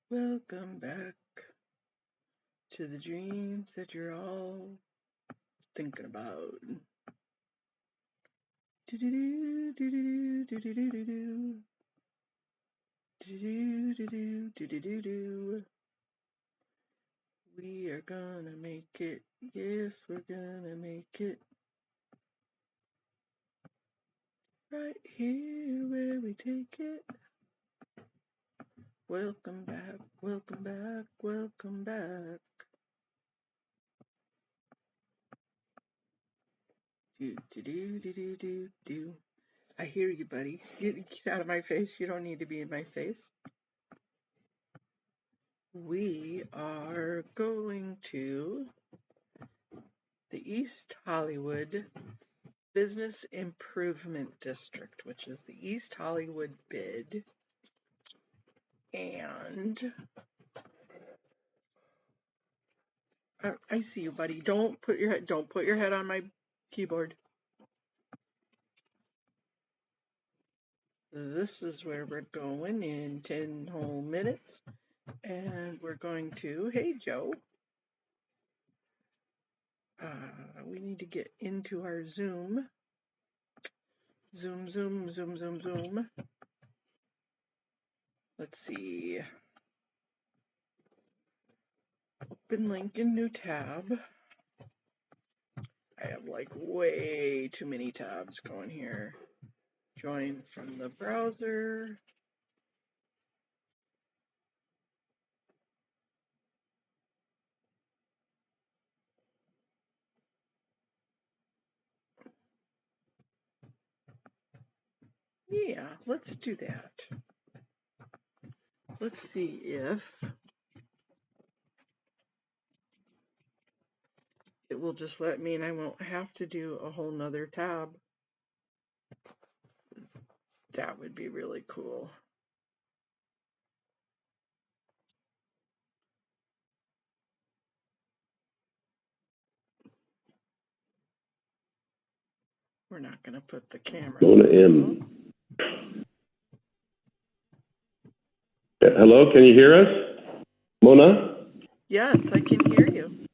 Welcome back to the dreams that you're all thinking about. Do-do-do, do-do-do, do-do-do-do-do. Do-do-do, do-do-do-do. We are gonna make it. Yes, we're gonna make it. Right here where we take it. Welcome back, welcome back, welcome back. Do-do-do-do-do-do. I hear you, buddy. Get out of my face. You don't need to be in my face. We are going to the East Hollywood Business Improvement District, which is the East Hollywood BID. And I see you, buddy. Don't put your head on my keyboard. This is where we're going in 10 whole minutes. And we're going to, hey, Joe. We need to get into our Zoom. Zoom. Let's see. Open link in new tab. I have like way too many tabs going here. Join from the browser. Yeah, let's do that. Let's see if it will just let me and I won't have to do a whole nother tab. That would be really cool. We're not going to put the camera. Mona M. Hello, can you hear us? Mona? Yes, I can hear you.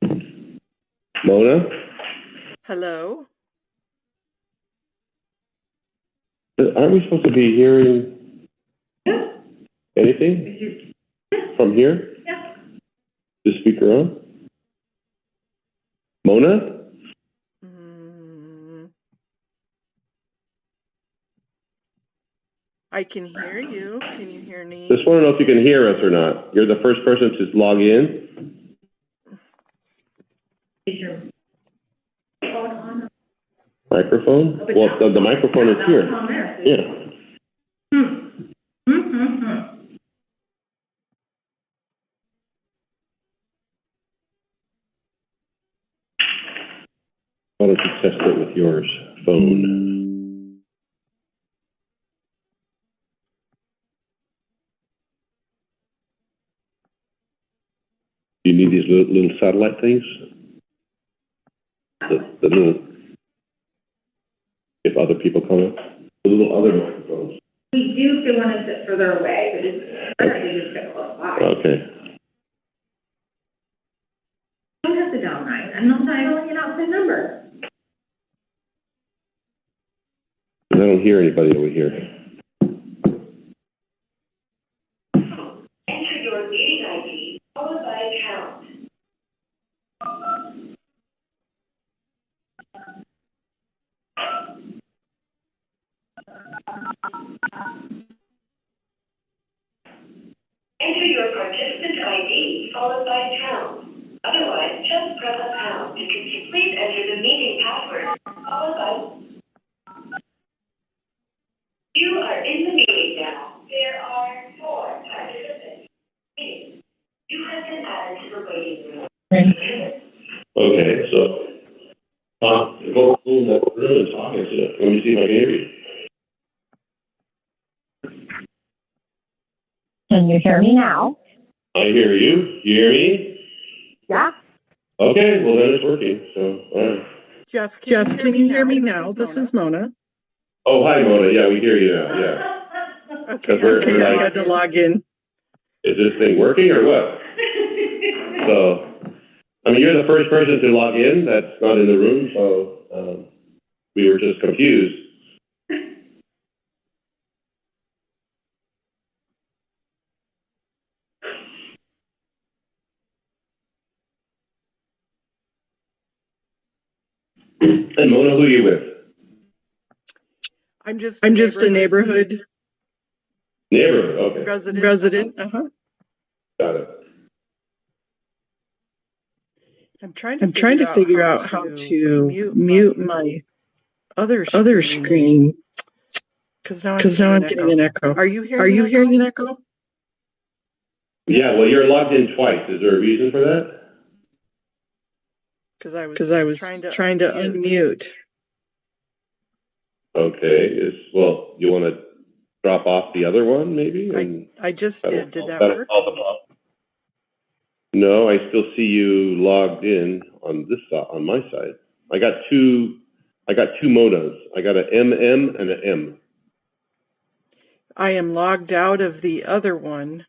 Mona? Hello? Aren't we supposed to be hearing anything from here? Yeah. The speaker on? Mona? I can hear you. Can you hear me? Just want to know if you can hear us or not. You're the first person to log in. Is your phone on? Microphone? Well, the microphone is here. Yeah. Why don't you test it with your phone? Do you need these little satellite things? The little, if other people come up? The little other microphones. We do if they want to sit further away, but it's currently just get close by. Okay. I don't have to dial 9. I'm not dialing an outside number. I don't hear anybody over here. Enter your meeting ID followed by pound. Enter your participant ID followed by pound. Otherwise, just press a pound to continue. Please enter the meeting password followed by. You are in the meeting now. There are 4 participants. You have been added to the waiting room. Okay, so go in that room and talk. Let me see if I can hear you. Can you hear me now? I hear you. You hear me? Yeah. Okay, well then it's working. So, all right. Jeff, can you hear me now? This is Mona. Oh, hi, Mona. Yeah, we hear you now. Yeah. Okay, I had to log in. Is this thing working or what? So, I mean, you're the first person to log in that's not in the room, so we were just confused. And Mona, who are you with? I'm just a neighborhood Neighborhood, okay. resident. Got it. I'm trying to figure out how to mute my other screen because now I'm getting an echo. Are you hearing an echo? Yeah, well, you're logged in twice. Is there a reason for that? Because I was trying to unmute. Okay, well, you want to drop off the other one, maybe? And I just did. Did that that'll work? solve the problem. No, I still see you logged in on this side, on my side. I got two Monas. I got an MM and an M. I am logged out of the other one.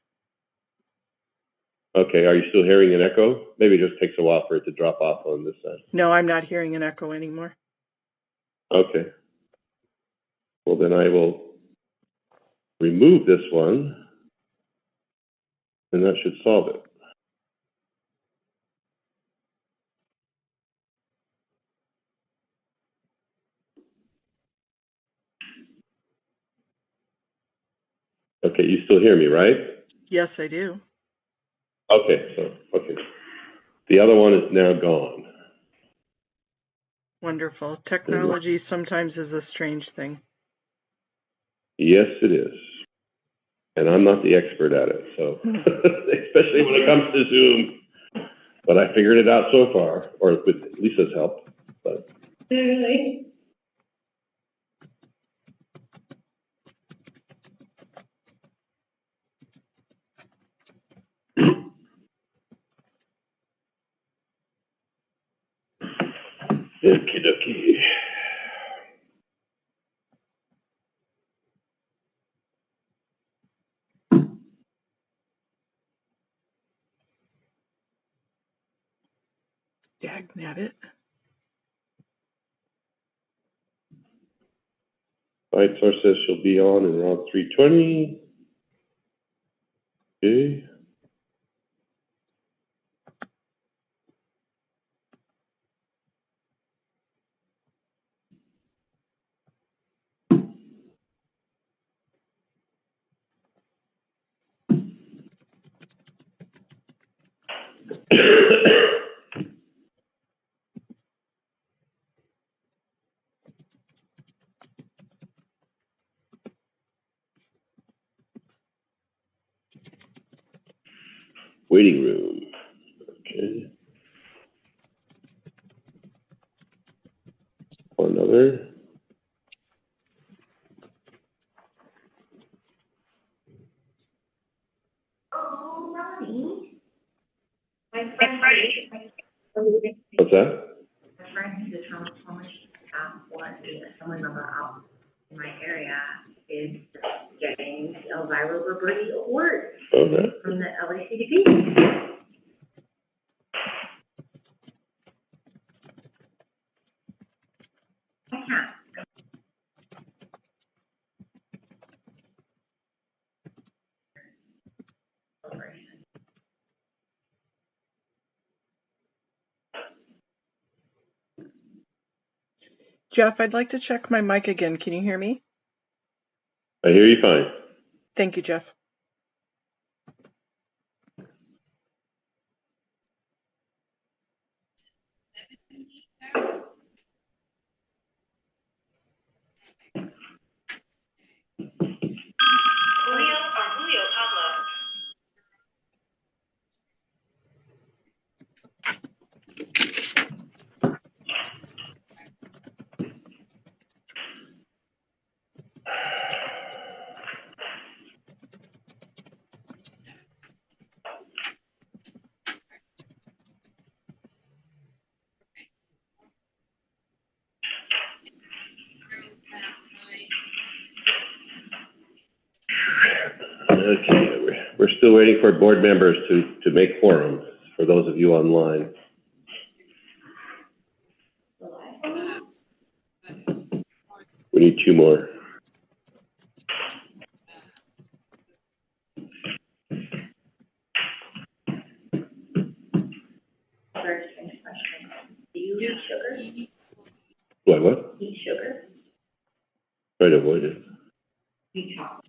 Okay, are you still hearing an echo? Maybe it just takes a while for it to drop off on this side. No, I'm not hearing an echo anymore. Okay. Well, then I will remove this one, and that should solve it. Okay, you still hear me, right? Yes, I do. Okay, the other one is now gone. Wonderful. Technology sometimes is a strange thing. Yes, it is. And I'm not the expert at it, so especially when it comes to Zoom. But I figured it out so far, or with Lisa's help. But Really? okie dokie. Dagnabbit. Site source says she'll be on in around 3:20. Okay. Waiting room. Okay. Another. Oh, Ronnie. My friend, What's that? my friend who determines how much what is someone number out in my area is getting the Elvira Roberti Award Okay. from the LACDP. I can't. Jeff, I'd like to check my mic again. Can you hear me? I hear you fine. Thank you, Jeff. Julio Pablo. Okay, We're still waiting for board members to make quorums, for those of you online. We need 2 more. Do you eat sugar? Do I what? Eat sugar? Try to avoid it. Eat chocolate?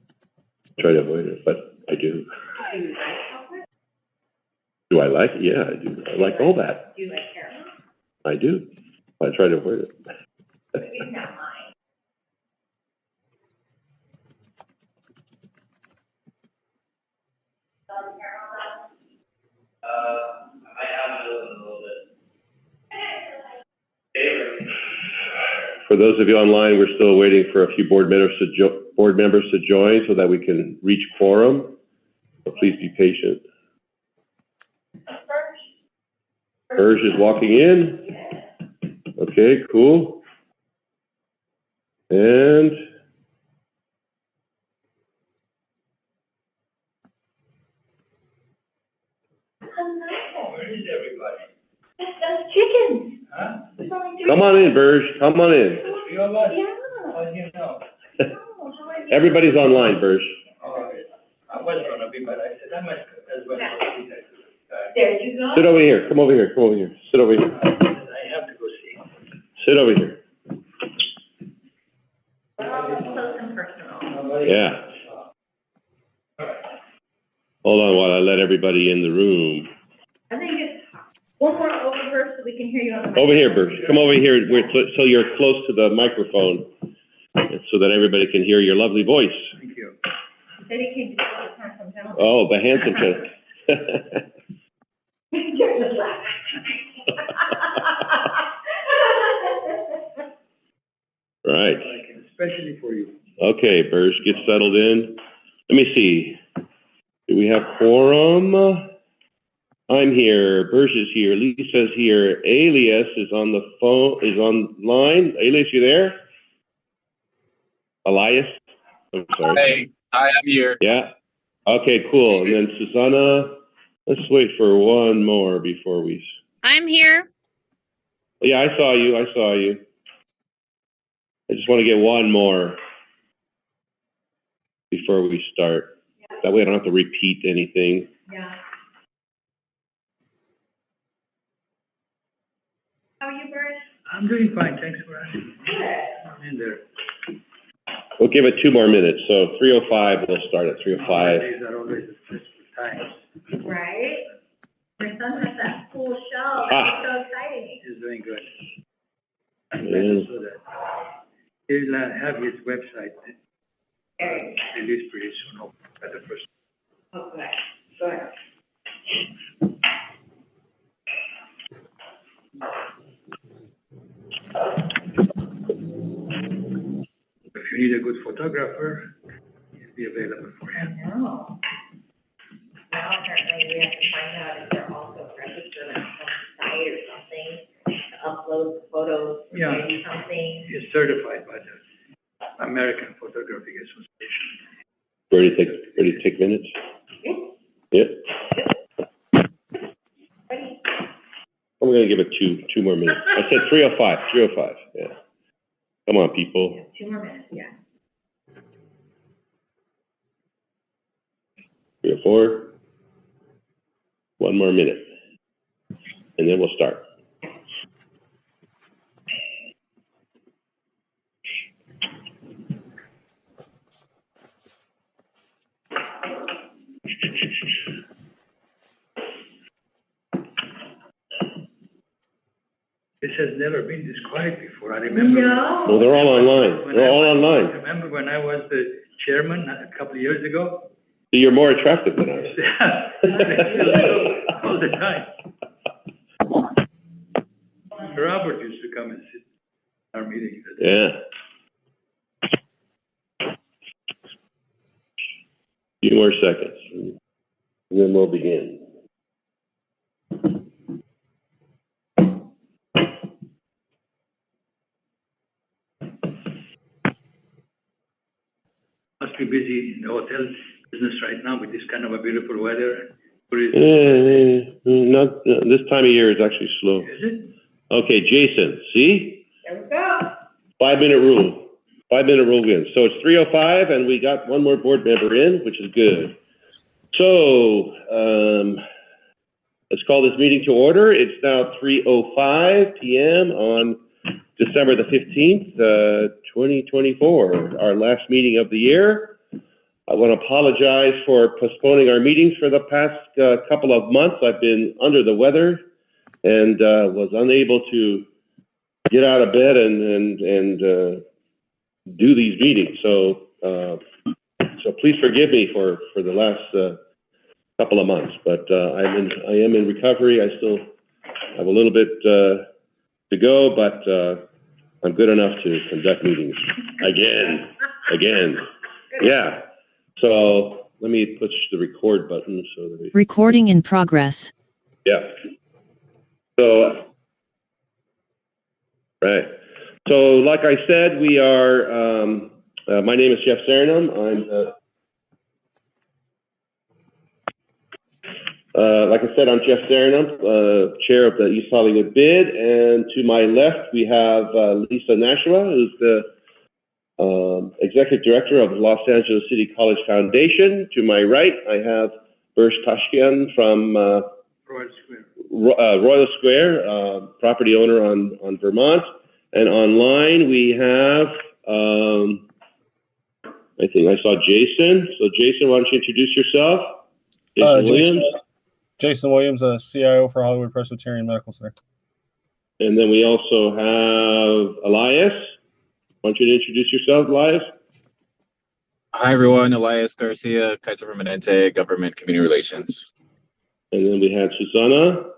Try to avoid it, but I do. Do you like chocolate? Do I like it? Yeah, I do. I like all that. Do you like caramel? I do. I try to avoid it. Maybe not mine. I have a little bit. For those of you online, we're still waiting for a few board members to join so that we can reach quorum. So please be patient. Burge is walking in. Okay, cool. And Where is everybody? That's chickens. Huh? There's only 3. come on in, Burge. Come on in. You know what? Yeah. How do you know? Oh, how are you? Everybody's online, Burge. Oh, I was gonna be, but I said I must as well. There you go. Sit over here. Come over here. Come over here. Sit over here. I have to go see. Sit over here. We're all up close and personal. Yeah. Hold on while I let everybody in the room. I think it's one more over so we can hear you on the. Over here, Burge. Come over here so you're close to the microphone so that everybody can hear your lovely voice. Thank you. Said he came to the handsome gentleman. Oh, the handsome gentleman. You're just laughing. Right. Especially for you. Okay, Burge, get settled in. Let me see. Do we have quorum? I'm here. Burge is here. Lisa's here. Alias is on the phone, is online. Alias, you there? Elias? I'm sorry. Hey, I am here. Yeah. Okay, cool. And then Susanna, let's wait for one more before we. I'm here. Yeah, I saw you. I saw you. I just want to get one more before we start. That way I don't have to repeat anything. Yeah. How are you, Bert? I'm doing fine, thanks for asking. Good. I'm in there. We'll give it 2 more minutes. So 3:05, we'll start at 3:05. These are always the stressful times. Right? Your son has that cool show. Ah. That's so exciting. He's doing good. I'm Yeah. glad so that he'll have his website Very released pretty soon, at the first. Oh, good. Good. If you need a good photographer, he'll be available for I you. know. Now apparently we have to find out if they're also registered on some site or something to upload photos, Yeah. maybe something. He's certified by the American Photographic Association. Ready to take minutes? Yeah. Yeah. Ready? I'm gonna give it two more minutes. I said 3:05, yeah. Come on, people. 2 more minutes, yeah. 3:04. 1 more minute. And then we'll start. This has never been this quiet before. I remember. No. Well, they're all online. They're all online. Remember when I was the chairman a couple of years ago? So you're more attractive than us. All the time. Robert used to come and sit in our meetings. Yeah. Few more seconds, and then we'll begin. Must be busy in the hotel business right now with this kind of a beautiful weather? Not this time of year is actually slow. Is it? Okay, Jason, see? There we go. 5-minute rule. 5-minute rule wins. So it's 3:05, and we got one more board member in, which is good. So let's call this meeting to order. It's now 3:05 p.m. on December the 15th, 2024, our last meeting of the year. I want to apologize for postponing our meetings for the past couple of months. I've been under the weather and was unable to get out of bed and do these meetings. So please forgive me for the last couple of months. But I am in recovery. I still have a little bit to go, but I'm good enough to conduct meetings again. Yeah. So let me push the record button so that Recording in progress. Yeah. So, right. So, like I said, we are, my name is Jeff Saranum. Like I said, I'm Jeff Saranum, chair of the East Hollywood BID. And to my left, we have Lisa Nashua, who's the executive director of the Los Angeles City College Foundation. To my right, I have Burj Pashkian from Royal Square, property owner on Vermont. And online we have, I think I saw Jason. So Jason, why don't you introduce yourself? Jason Williams. Jason Williams, CIO for Hollywood Presbyterian Medical Center. And then we also have Elias. Why don't you introduce yourself, Elias? Hi, everyone. Elias Garcia, Kaiser Permanente, Government Community Relations. And then we have Susanna.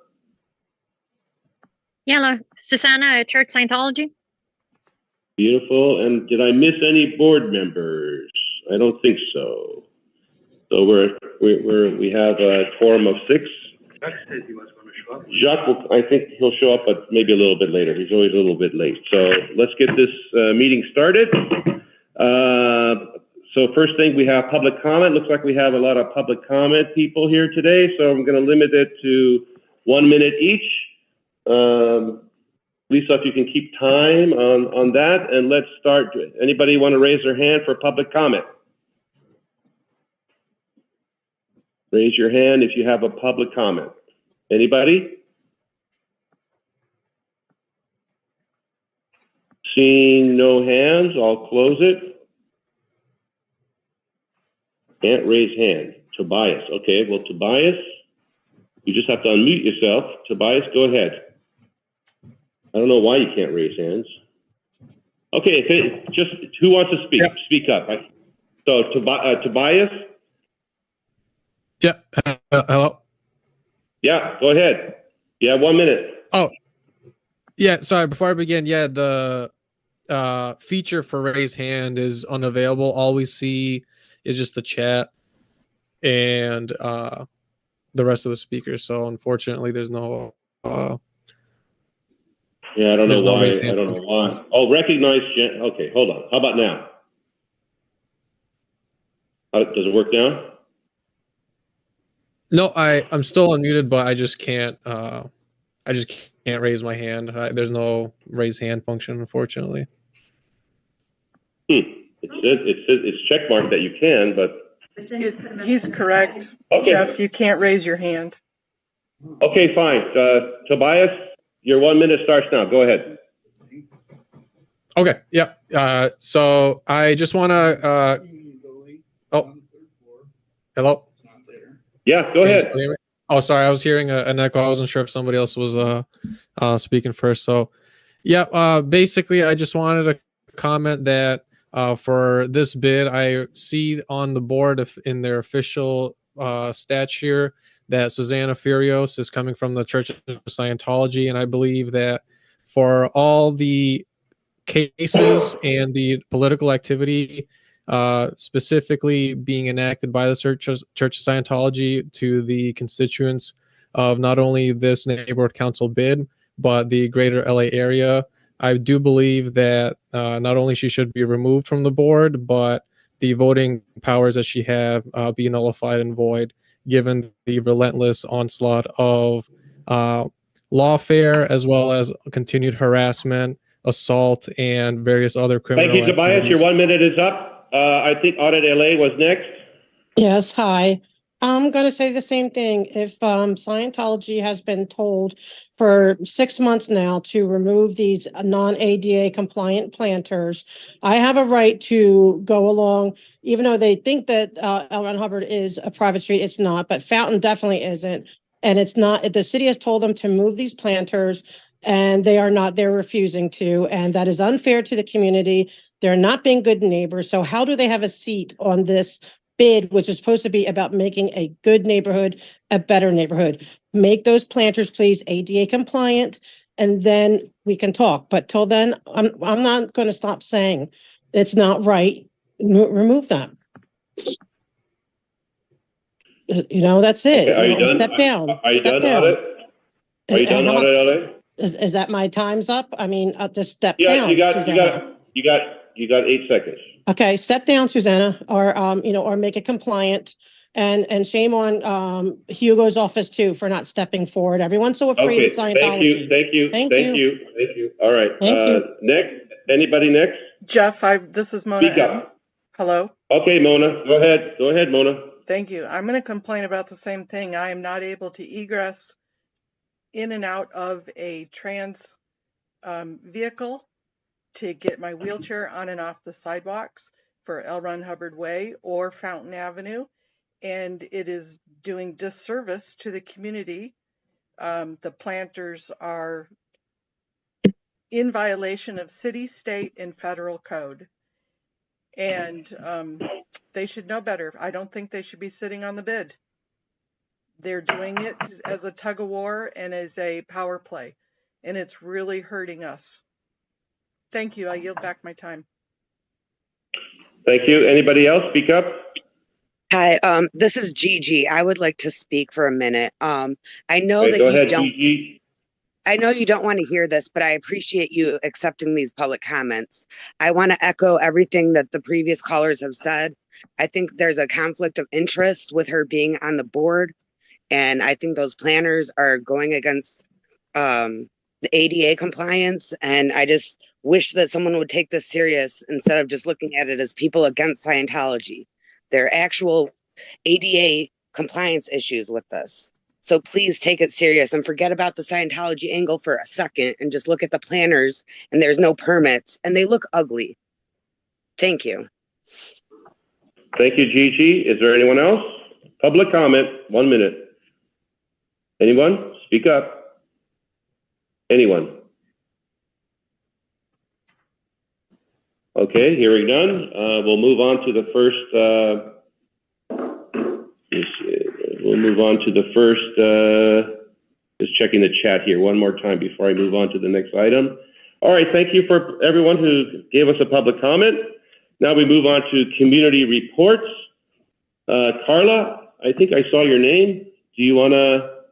Hello, Susanna, Church Scientology. Beautiful. And did I miss any board members? I don't think so. So we have a quorum of 6. Jacques said he was going to show up. Jacques, I think he'll show up, but maybe a little bit later. He's always a little bit late. So let's get this meeting started. So first thing, we have public comment. Looks like we have a lot of public comment people here today. So I'm going to limit it to 1 minute each. Lisa, if you can keep time on that, and let's start. Anybody want to raise their hand for public comment? Raise your hand if you have a public comment. Anybody? Seeing no hands, I'll close it. Can't raise hand. Tobias. Okay, well, Tobias, you just have to unmute yourself. Tobias, go ahead. I don't know why you can't raise hands. Okay, just who wants to speak? Yep. Speak up. So Tobias? Yeah. Hello? Yeah, go ahead. You have 1 minute. Oh, yeah. Sorry. Before I begin, yeah, the feature for raise hand is unavailable. All we see is just the chat and the rest of the speakers. So unfortunately, there's no. Yeah, I don't know why. I don't know why. Oh, recognize. Okay, hold on. How about now? Does it work now? No, I'm still unmuted, but I just can't raise my hand. There's no raise hand function, unfortunately. It's checkmarked that you can, but he's correct. Okay. Jeff, you can't raise your hand. Okay, fine. Tobias, your 1 minute starts now. Go ahead. Okay. Yeah. So I just want to. Oh, hello. Yeah, go ahead. Oh, sorry. I was hearing an echo. I wasn't sure if somebody else was speaking first. So, yeah, basically, I just wanted to comment that for this bid, I see on the board in their official stats here that Susanna Furios is coming from the Church of Scientology. And I believe that for all the cases and the political activity specifically being enacted by the Church of Scientology to the constituents of not only this neighborhood council bid, but the greater LA area. I do believe that not only she should be removed from the board, but the voting powers that she had be nullified and void, given the relentless onslaught of lawfare as well as continued harassment, assault, and various other criminal Thank you, Tobias. activities. Your 1 minute is up. I think Audit LA was next. Yes, hi. I'm going to say the same thing. If Scientology has been told for 6 months now to remove these non-ADA compliant planters, I have a right to go along, even though they think that L. Ron Hubbard is a private street, it's not, but Fountain definitely isn't. And it's not, the city has told them to move these planters and they are not, they're refusing to, and that is unfair to the community. They're not being good neighbors. So how do they have a seat on this bid, which is supposed to be about making a good neighborhood a better neighborhood? Make those planters, please, ADA compliant, and then we can talk. But till then, I'm not going to stop saying it's not right. Remove them. You know, that's it. Okay, are you done? Step down. Are you Step done, down. Audit? Are you done, Audit LA? Is that my time's up? I mean, just step Yeah, down. you got Susanna. 8 seconds. Okay, step down, Susanna, or or make it compliant. And shame on Hugo's office too for not stepping forward. Everyone's so afraid Okay, of Scientology. thank you. All right. Thank you. Next, anybody next? Jeff, this is Mona. Speak up. Hello. Okay, Mona, go ahead, Mona. Thank you. I'm going to complain about the same thing. I am not able to egress in and out of a trans vehicle to get my wheelchair on and off the sidewalks for L. Ron Hubbard Way or Fountain Avenue, and it is doing disservice to the community. The planters are in violation of city, state, and federal code, and they should know better. I don't think they should be sitting on the bid. They're doing it as a tug of war and as a power play, and it's really hurting us. Thank you. I yield back my time. Thank you. Anybody else? Speak up. Hi, this is Gigi. I would like to speak for a minute. I know Okay, that go you ahead, don't. Gigi. I know you don't want to hear this, but I appreciate you accepting these public comments. I want to echo everything that the previous callers have said. I think there's a conflict of interest with her being on the board, and I think those planners are going against the ADA compliance. And I just wish that someone would take this serious instead of just looking at it as people against Scientology. There are actual ADA compliance issues with this. So please take it serious and forget about the Scientology angle for a second and just look at the planners, and there's no permits and they look ugly. Thank you. Thank you, Gigi. Is there anyone else? Public comment, 1 minute. Anyone? Speak up. Anyone? Okay, hearing none. We'll move on to the first. Just checking the chat here one more time before I move on to the next item. All right, thank you for everyone who gave us a public comment. Now we move on to community reports. Carla, I think I saw your name. Do you want to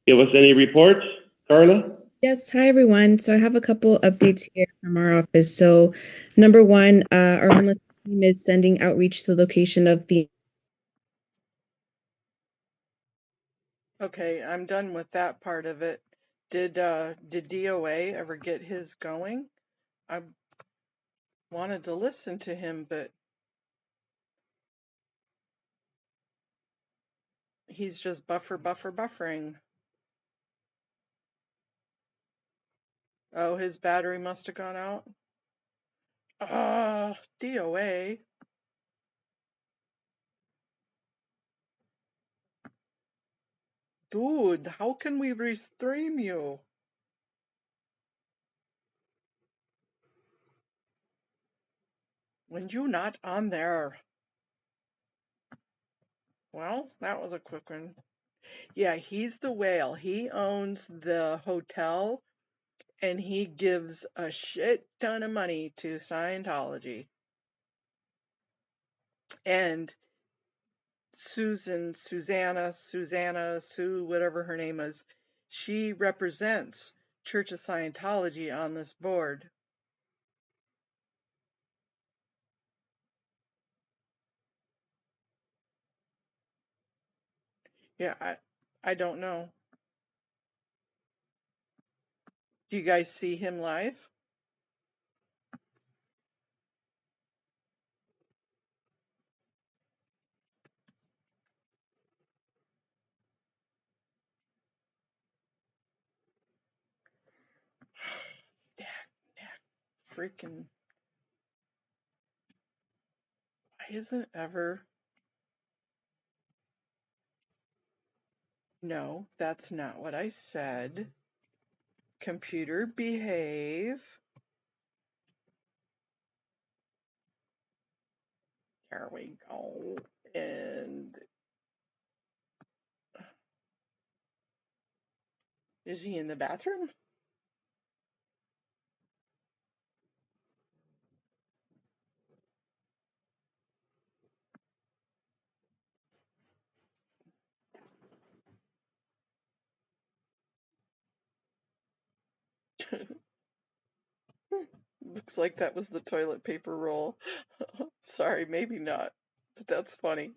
give us any reports, Carla? Yes, hi everyone. So I have a couple updates here from our office. So number one, our homeless team is sending outreach to the location of the Okay, I'm done with that part of it. Did DOA ever get his going? I wanted to listen to him, but he's just buffering. Oh, his battery must have gone out. DOA. Dude, how can we restream you? When you not on there? Well, that was a quick one. Yeah, he's the whale. He owns the hotel and he gives a shit ton of money to Scientology. And Susanna, Sue, whatever her name is, she represents Church of Scientology on this board. Yeah, I don't know. Do you guys see him live? Freaking, why isn't it ever? No, that's not what I said. Computer, behave. There we go. And is he in the bathroom? Looks like that was the toilet paper roll. Sorry, maybe not, but that's funny.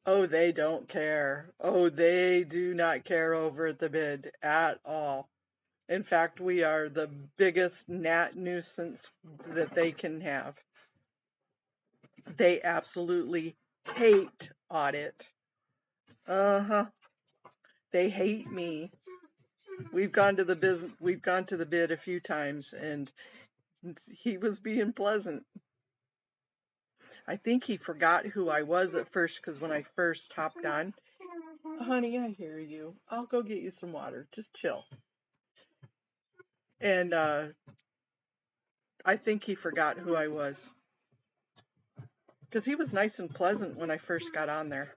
Oh, they don't care. Oh, they do not care over the bid at all. In fact, we are the biggest gnat nuisance that they can have. They absolutely hate audit. They hate me. We've gone to the bid a few times, and he was being pleasant. I think he forgot who I was at first, because when I first hopped on, honey, I hear you. I'll go get you some water. Just chill. And I think he forgot who I was, because he was nice and pleasant when I first got on there.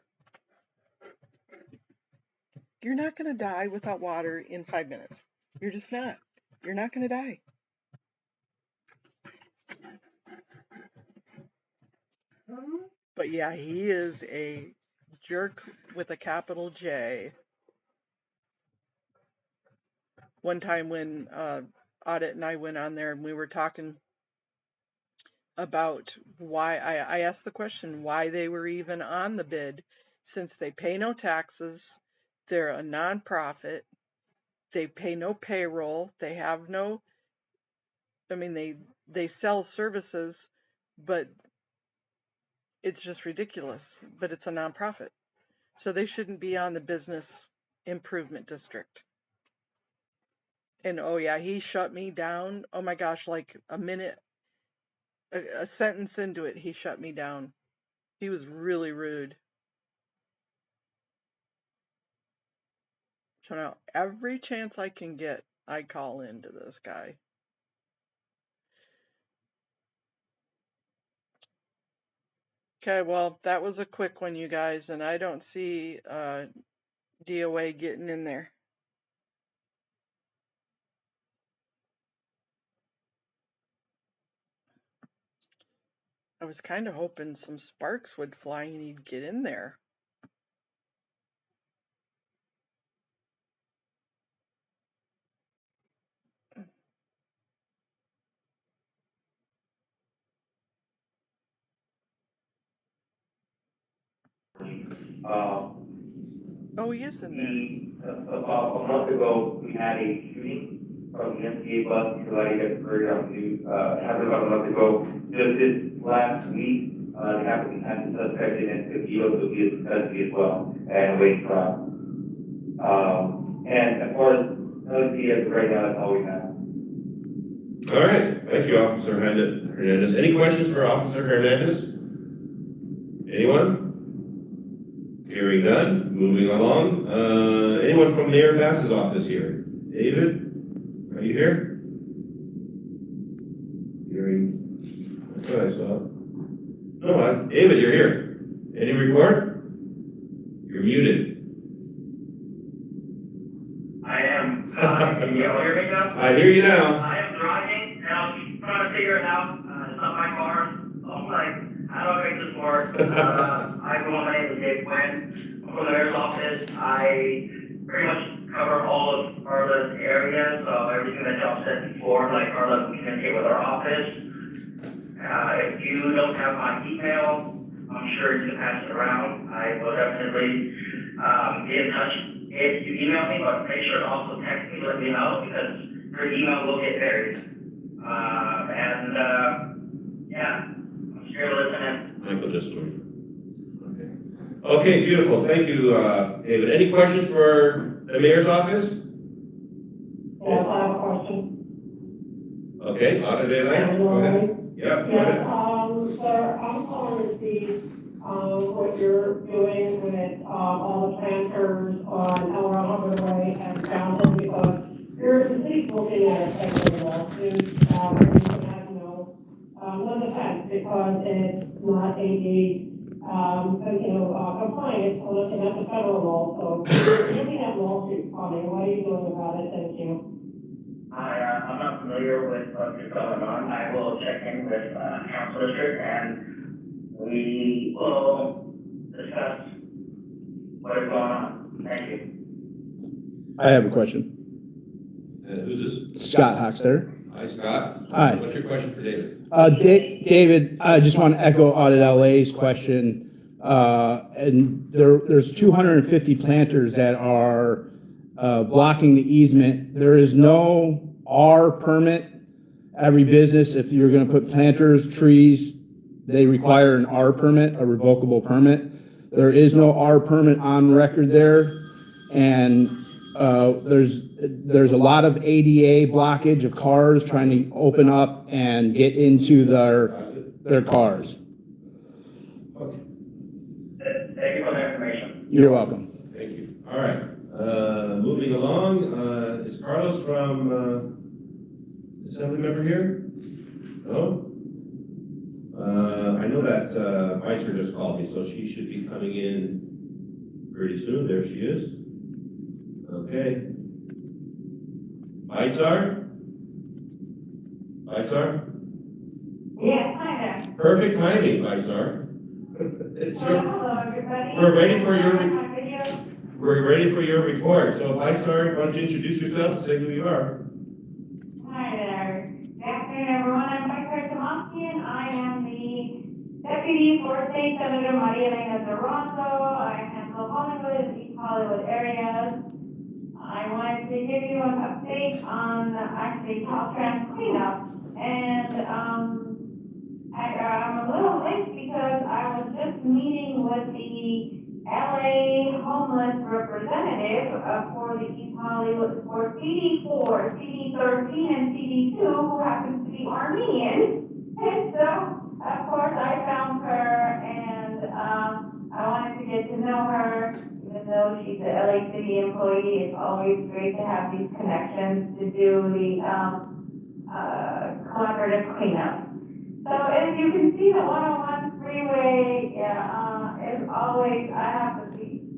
You're not going to die without water in 5 minutes. You're just not. You're not going to die. But yeah, he is a jerk with a capital J. One time when Audit and I went on there and we were talking about why, I asked the question why they were even on the bid, since they pay no taxes, they're a nonprofit, they pay no payroll, they have no, I mean, they sell services, but it's just ridiculous. But it's a nonprofit, so they shouldn't be on the business improvement district. And oh yeah, he shut me down. Oh my gosh, like a minute, a sentence into it, he shut me down. He was really rude. So now every chance I can get, I call into this guy. Okay, well, that was a quick one, you guys, and I don't see DOA getting in there. I was kind of hoping some sparks would fly and he'd get in there. Oh, he is in there. About a month ago, we had a shooting from the MTA bus colliding at Prairie happened about a month ago. Just this last week, they happened to have the suspect in and he also be in custody as well and waiting trial. And as far as LCS right now, that's all we have. All right, thank you, Officer Hernandez. Any questions for Officer Hernandez? Anyone? Hearing none, moving along. Anyone from Mayor Bass's office here? David, are you here? Hearing, that's what I saw. No, David, you're here. Any report? You're muted. I am. Can you all hear me now? I hear you now. I am driving and I'm trying to figure it out. It's not my car. I'm like, how do I make this work? My name is Dave Quinn. I'm from the mayor's office. I pretty much cover all of Carla's area, so everything that y'all said before, like Carla can communicate with our office. If you don't have my email, I'm sure you can pass it around. I will definitely be in touch if you email me, but make sure to also text me, let me know, because your email will get buried. Yeah, I'm sure listening. Michael just joined. Okay, beautiful. Thank you, David. Any questions for the mayor's office? Yes, I have a question. Okay, Audrey, go ahead. Yeah, go ahead. Sir, I'm calling to see, what you're doing with, all the planters on El Rojo Way and Fountain, because you're looking at it like a lawsuit, and has no defense, because it's not ADA, compliant, we're looking at the federal law, so you're looking at lawsuits coming, what are you doing about it? Thank you. I'm not familiar with what's going on. I will check in with council district and we will discuss what is going on. Thank you. I have a question. Who's this? Scott Hoxter. Hi, Scott. Hi. What's your question for David? David, I just want to echo Audit LA's question. And there's 250 planters that are blocking the easement. There is no R permit. Every business, if you're going to put planters, trees, they require an R permit, a revocable permit. There is no R permit on record there, and there's a lot of ADA blockage of cars trying to open up and get into their cars. Okay. Thank you for the information. You're welcome. Thank you. All right. Moving along, is Carlos from Assembly member here? No? I know that Meister just called me, so she should be coming in pretty soon. There she is. Okay. Beitzar? Yes, hi there. Perfect timing, Beitzar. Hello, everybody. We're ready for your report. So, Beitzar, why don't you introduce yourself and say who you are? Hi there. Good afternoon, everyone. I'm Vice Tomaski, and I am the Deputy for State Senator Maria Elena Duranzo. I handle Hollywood and East Hollywood areas. I wanted to give you an update on actually Caltrans cleanup. And I'm a little late because I was just meeting with the LA homeless representative for the East Hollywood, for CD4, CD13, and CD2, who happens to be Armenian. And so, of course, I found her, and I wanted to get to know her. Even though she's an LA City employee, it's always great to have these connections to do the collaborative cleanup. So as you can see, the 101 freeway is always, I have to see.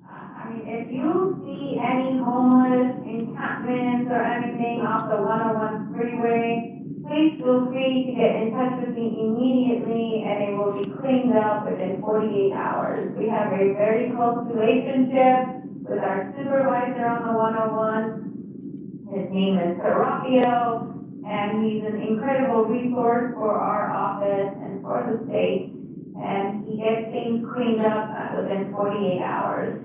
I mean, if you see any homeless encampments or anything off the 101 freeway, please feel free to get in touch with me immediately and it will be cleaned up within 48 hours. We have a very close relationship with our supervisor on the 101. His name is Serapio, and he's an incredible resource for our office and for the state. And he gets things cleaned up within 48 hours.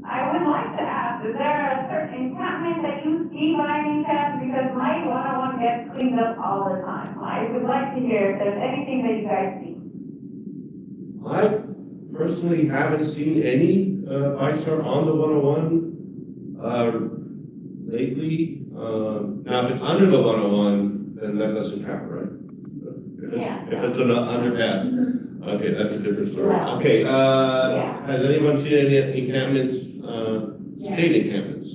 I would like to ask, is there a certain encampment that you see by any chance? Because my 101 gets cleaned up all the time. I would like to hear if there's anything that you guys see. I personally haven't seen any Beitzar on the 101 lately. Now, if it's under the 101, then that doesn't count, right? If it's an underpass, okay, that's a different story. Okay, has anyone seen any encampments, state encampments,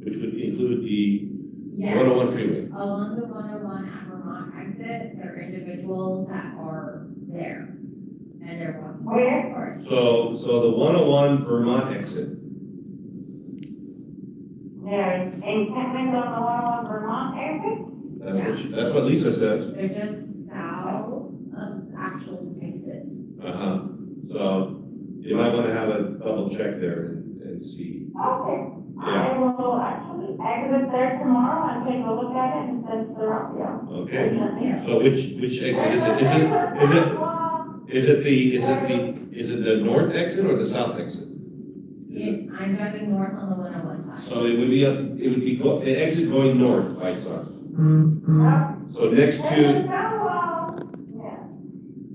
which would include the 101 freeway? Along the 101 at Vermont exit, there are individuals that are there, and they're walking. Where? So the 101 Vermont exit. There's encampments on the 101 Vermont exit? That's what Lisa says. They're just south of actual So you might want to have a double check there and see. Okay. Yeah. I will actually exit there tomorrow and take a look at it and send it to Raphael. Okay. So which exit is it? Is it the north exit or the south exit? I'm driving north on the 101 side. So it would be the exit going north, right, sir? So next to,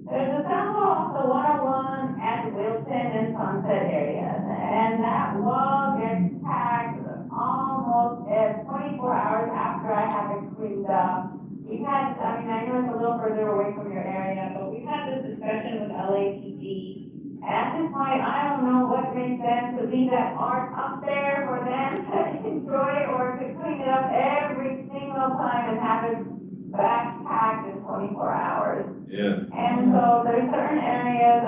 There's a sound wall off the 101 at Wilson and Sunset areas, and that wall gets tagged almost 24 hours after I have it cleaned up. We've had, I mean, I know it's a little further away from your area, but we've had this discussion with LAPD. And at this point, I don't know what makes sense to leave that art up there for them to enjoy or to clean it up every single time and have it back packed in 24 hours. yeah. And so there's certain areas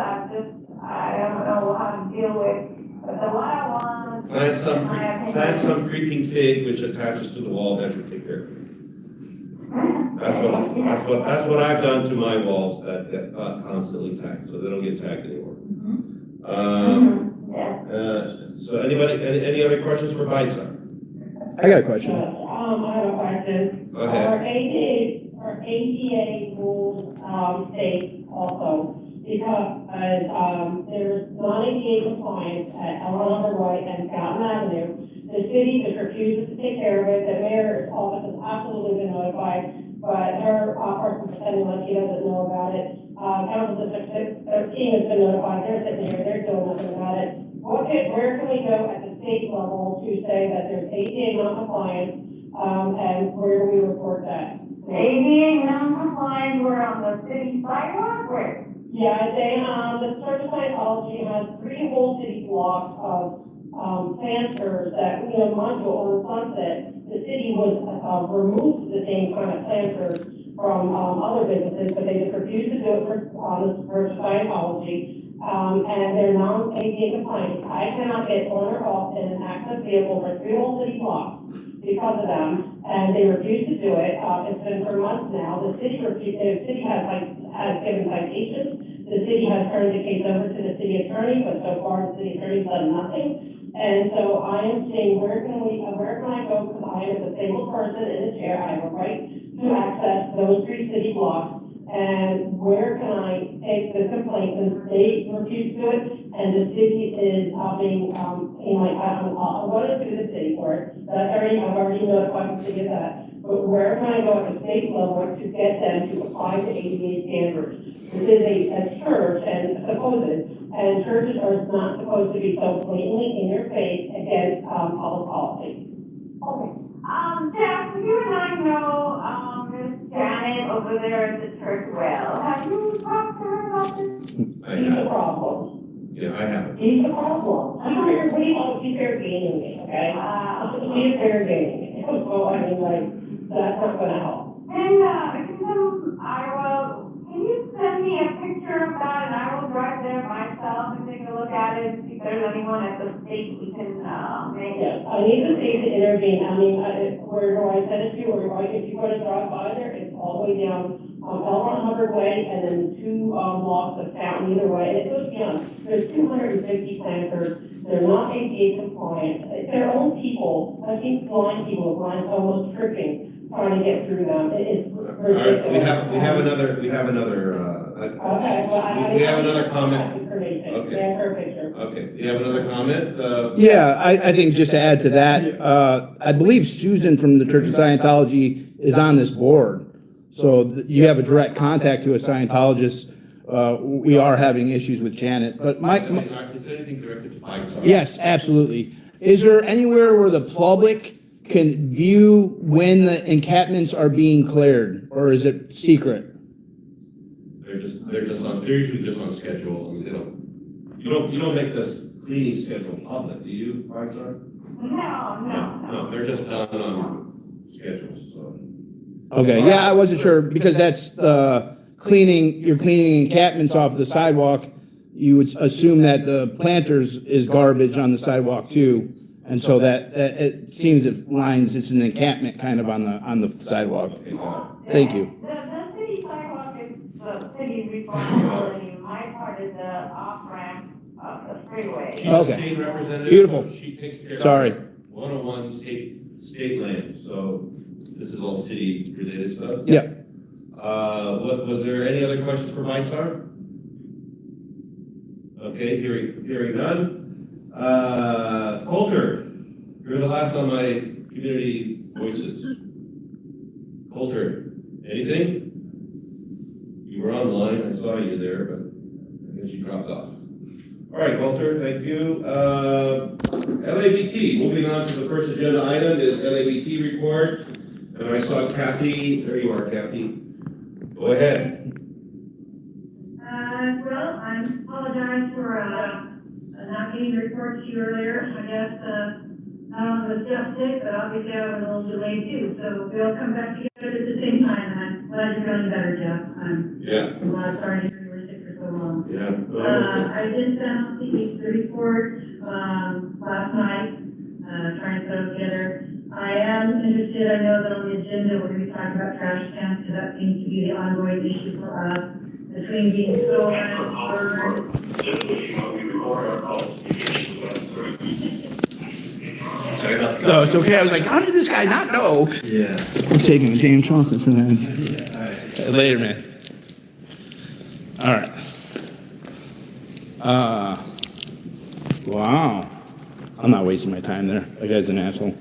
I don't know how to deal with, but the one I want. Plant some creeping fig which attaches to the wall, that should take care of it. That's what I've done to my walls that get constantly tagged, so they don't get tagged anymore. So any other questions for Bison? I got a question. I have a question. Go ahead. Our ADA rules, state also, because, there's non-ADA compliance at Eleanor White and Fountain Avenue. The city just refuses to take care of it. The mayor's office has absolutely been notified, but her, person pretending like she doesn't know about it. Council District 13 has been notified. They're sitting here, they're doing nothing about it. Where can we go at the state level to say that there's ADA non-compliance, and where do we report that? ADA non-compliance, we're on the city sidewalk, where? Yeah, the Church of Scientology has 3 whole city blocks of, planters that, module on the Sunset. The city was, removed the same kind of planters from, other businesses, but they just refused to do it for Scientology. And they're non-ADA compliant. I cannot get on or off in an access vehicle for 3 whole city blocks because of them, and they refuse to do it. It's been for months now. The city has given citations. The city has turned the case over to the city attorney, but so far the city attorney's done nothing. And so I am saying, where can I go? Because I am a disabled person in a chair. I have a right to access those 3 city blocks. And where can I take the complaint? And they refuse to do it, and the city is being, I'll go to the city for it. I've already notified the city of that. But where can I go at the state level to get them to apply to ADA standards? This is a church, and churches are not supposed to be so blatantly in your face against public policy. Okay. Jeff, you and I know Miss Janet over there at the church well. Have you talked to her about this? He's the problem. Yeah, I have. He's the problem. She's fair gaming me, okay? She's fair gaming me. So, I mean, that's not gonna help. And, can you send me a picture of that, and I will drive there myself and take a look at it and see if there's anyone at the state we can, make. Yes, I need the state to intervene. I mean, where do I send it to, or if you want to drive by there, it's all the way down, L. Hubbard Way, and then 2 blocks of Fountain either way, and it goes beyond. There's 250 planters. They're not ADA compliant. It's their own people. I've seen blind people, almost tripping, trying to get through them. It's ridiculous. All right, we have another comment. Okay, you have another comment? Yeah, I think just to add to that, I believe Susan from the Church of Scientology is on this board. So you have a direct contact to a Scientologist. We are having issues with Janet, but Is there anything directed to Mike? yes, absolutely. Is there anywhere where the public can view when the encampments are being cleared, or is it secret? They're usually just on schedule. I mean, you don't make this cleaning schedule public, do you, Mike? No, they're just done on schedules, so. Okay, yeah, I wasn't sure, because that's you're cleaning encampments off the sidewalk. You would assume that the planters is garbage on the sidewalk too. And so that it seems it's an encampment kind of on the sidewalk. Thank you. The city sidewalk is the city's responsibility. My part is the off-ramp of the freeway. She's a state representative. Beautiful. So she takes care Sorry. of 101 state land, so this is all city related stuff. Yeah. Was there any other questions for MyStar? Okay, hearing none. Coulter, you're the last on my community voices. Coulter, anything? You were online, I saw you there, but I guess you dropped off. All right, Coulter, thank you. LABT, moving on to the first agenda item is LABT report. And I saw Kathy, there you are, Kathy. Go ahead. Well, I apologize for, not getting the report to you earlier. I guess, not only was Jeff sick, but obviously I was a little delayed too. So we all come back together at the same time, and I'm glad you're feeling better, Jeff. I'm sorry to hear you were sick for so long. I did send out the report, last night, trying to put it together. I am interested, I know that on the agenda, we're going to be talking about trash cans, because that seems to be the ongoing issue for us, between being stolen, burned. Sorry about that. No, it's okay. I was like, how did this guy not know? Yeah. I'm taking a damn chocolate for that. Yeah, Later, man. All right. Wow. I'm not wasting my time there. That guy's an asshole.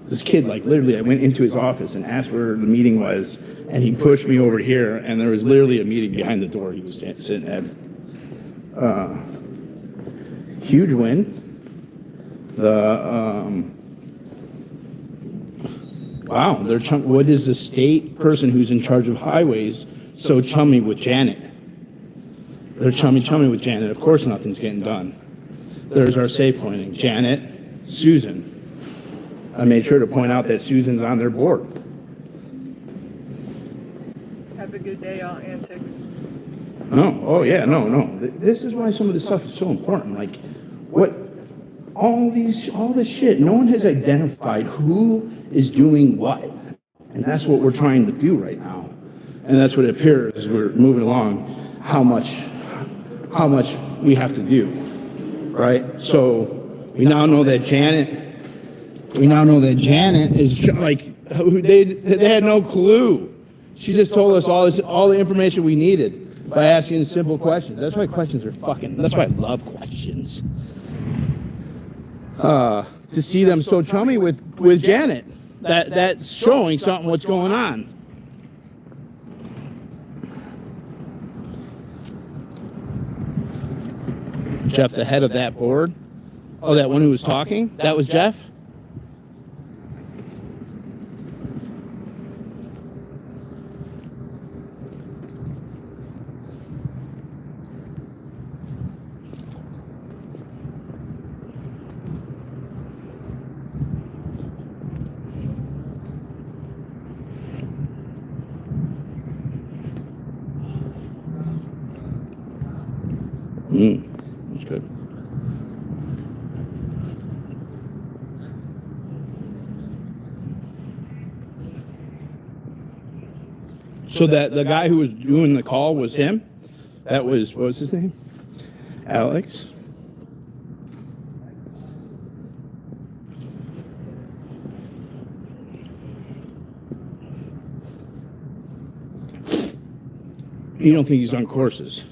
This kid, like, literally, I went into his office and asked where the meeting was, and he pushed me over here, and there was literally a meeting behind the door he was sitting at. Huge win. Wow, what is the state person who's in charge of highways so chummy with Janet? They're chummy with Janet. Of course nothing's getting done. There's our safe pointing. Janet, Susan. I made sure to point out that Susan's on their board. Have a good day, all antics. Oh yeah, no. This is why some of this stuff is so important. Like, all this shit, no one has identified who is doing what. And that's what we're trying to do right now. And that's what it appears as we're moving along, how much we have to do, right? So we now know that Janet is like, they had no clue. She just told us all the information we needed by asking simple questions. That's why questions are that's why I love questions. To see them so chummy with Janet, that's showing something what's going on. Jeff, the head of that board? Oh, that one who was talking? That was Jeff? That's good. So that the guy who was doing the call was him? That was, what was his name? Alex? You don't think he's on courses?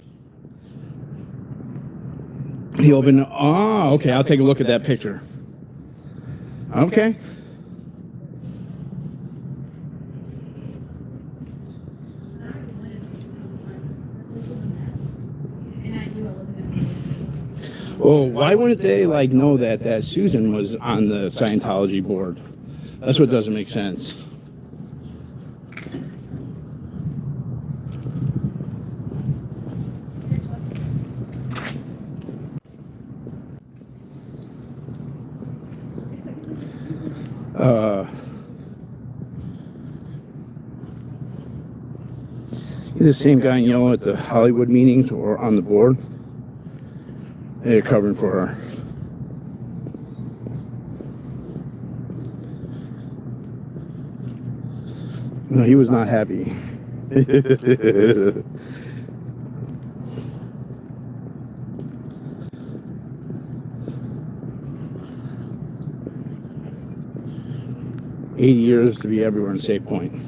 He opened, okay, I'll take a look at that picture. Okay. Well, why wouldn't they know that Susan was on the Scientology board? That's what doesn't make sense. The same guy in yellow at the Hollywood meetings or on the board. They're covering for her. No, he was not happy. 80 years to be everywhere in Safe Point.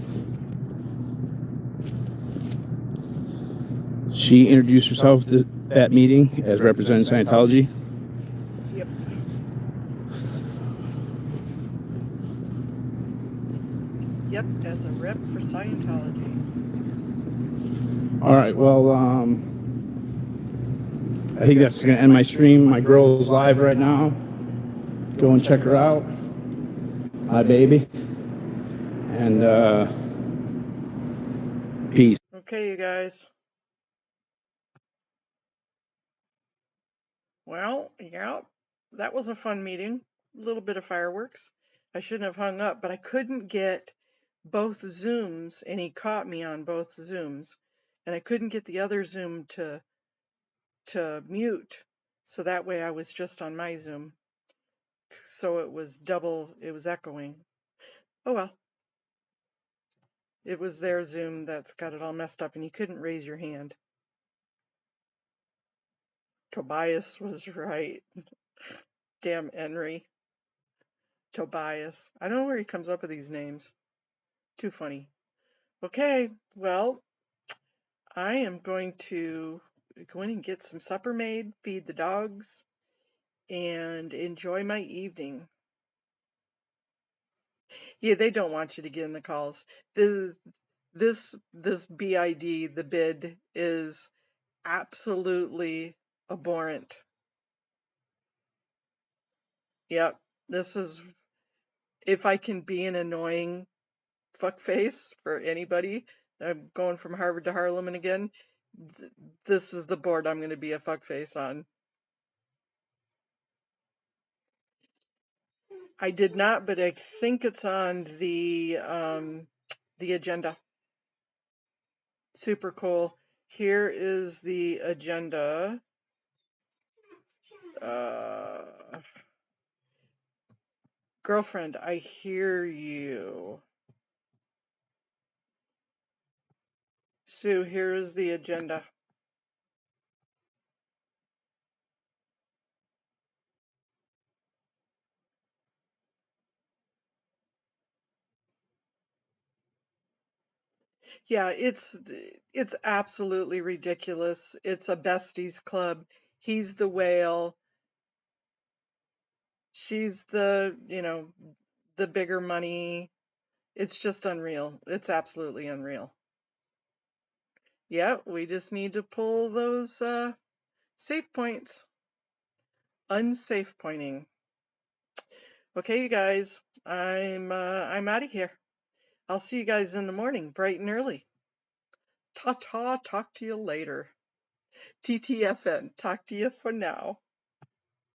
She introduced herself at that meeting as representing Scientology. Yep. Yep, as a rep for Scientology. All right, well, I think that's going to end my stream. My girl is live right now. Go and check her out. Hi, baby. And peace. Okay, you guys. Well, yeah, that was a fun meeting. A little bit of fireworks. I shouldn't have hung up, but I couldn't get both Zooms, and he caught me on both Zooms, and I couldn't get the other Zoom to mute, so that way I was just on my Zoom. So it was echoing. Oh well. It was their Zoom that's got it all messed up, and you couldn't raise your hand. Tobias was right. Damn Henry. Tobias. I don't know where he comes up with these names. Too funny. Okay, well, I am going to go in and get some supper made, feed the dogs, and enjoy my evening. Yeah, they don't want you to get in the calls. This BID, the bid, is absolutely abhorrent. Yep, this is, if I can be an annoying fuckface for anybody, I'm going from Harvard to Harlem and again, this is the board I'm going to be a fuckface on. I did not, but I think it's on the agenda. Super cool. Here is the agenda. Girlfriend, I hear you. Sue, here is the agenda. Yeah, it's absolutely ridiculous. It's a besties club. He's the whale. She's the, the bigger money. It's just unreal. It's absolutely unreal. Yeah, we just need to pull those safe points. Unsafe pointing. Okay, you guys, I'm out of here. I'll see you guys in the morning, bright and early. Ta-ta, talk to you later. TTFN, talk to you for now.